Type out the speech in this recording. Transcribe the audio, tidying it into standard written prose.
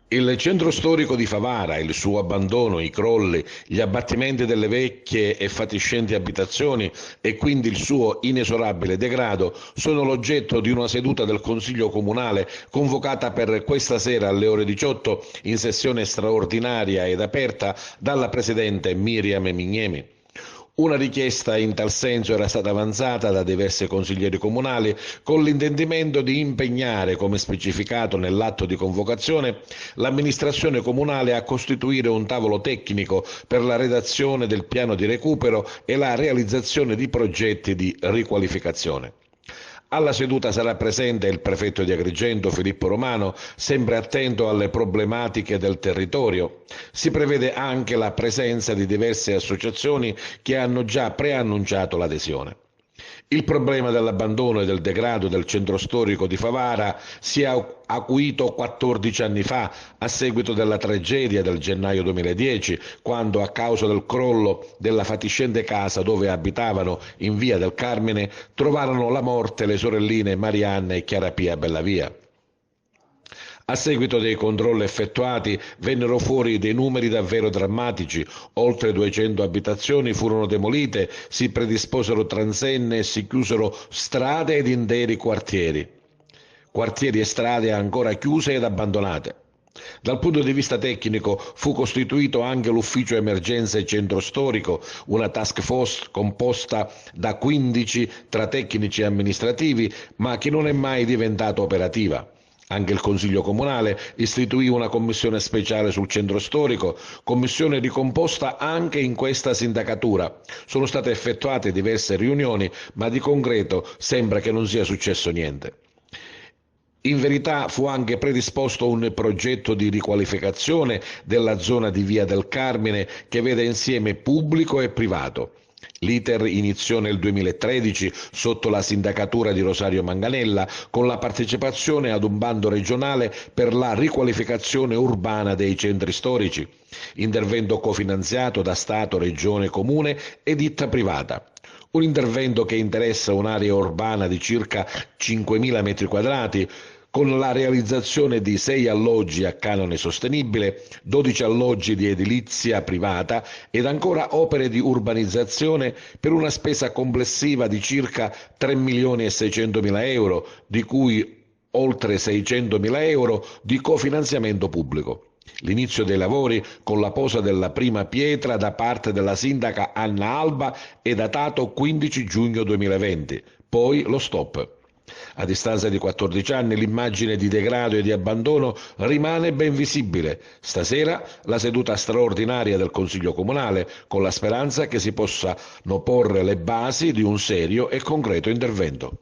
Il centro storico di Favara, il suo abbandono, i crolli, gli abbattimenti delle vecchie e fatiscenti abitazioni e quindi il suo inesorabile degrado sono l'oggetto di una seduta del Consiglio Comunale convocata per questa sera alle ore 18 in sessione straordinaria ed aperta dalla Presidente Miriam Miniemi. Una richiesta in tal senso era stata avanzata da diversi consiglieri comunali con l'intendimento di impegnare, come specificato nell'atto di convocazione, l'amministrazione comunale a costituire un tavolo tecnico per la redazione del piano di recupero e la realizzazione di progetti di riqualificazione. Alla seduta sarà presente il prefetto di Agrigento, Filippo Romano, sempre attento alle problematiche del territorio. Si prevede anche la presenza di diverse associazioni che hanno già preannunciato l'adesione. Il problema dell'abbandono e del degrado del centro storico di Favara si è acuito 14 anni fa a seguito della tragedia del gennaio 2010, quando a causa del crollo della fatiscente casa dove abitavano in via del Carmine trovarono la morte le sorelline Marianna e Chiara Pia Bellavia. A seguito dei controlli effettuati vennero fuori dei numeri davvero drammatici, oltre 200 abitazioni furono demolite, si predisposero transenne e si chiusero strade ed interi quartieri. Quartieri e strade ancora chiuse ed abbandonate. Dal punto di vista tecnico fu costituito anche l'ufficio emergenze centro storico, una task force composta da 15 tra tecnici e amministrativi, ma che non è mai diventata operativa. Anche il Consiglio Comunale istituì una commissione speciale sul centro storico, commissione ricomposta anche in questa sindacatura. Sono state effettuate diverse riunioni, ma di concreto sembra che non sia successo niente. In verità fu anche predisposto un progetto di riqualificazione della zona di Via del Carmine che vede insieme pubblico e privato. L'iter iniziò nel 2013 sotto la sindacatura di Rosario Manganella con la partecipazione ad un bando regionale per la riqualificazione urbana dei centri storici, intervento cofinanziato da Stato, Regione, Comune e ditta privata. Un intervento che interessa un'area urbana di circa 5.000 metri quadrati, con la realizzazione di 6 alloggi a canone sostenibile, 12 alloggi di edilizia privata ed ancora opere di urbanizzazione per una spesa complessiva di circa 3 milioni e 600 mila euro, di cui oltre 600 mila euro di cofinanziamento pubblico. L'inizio dei lavori con la posa della prima pietra da parte della sindaca Anna Alba è datato 15 giugno 2020, poi lo stop. A distanza di 14 anni l'immagine di degrado e di abbandono rimane ben visibile. Stasera la seduta straordinaria del Consiglio Comunale, con la speranza che si possano porre le basi di un serio e concreto intervento.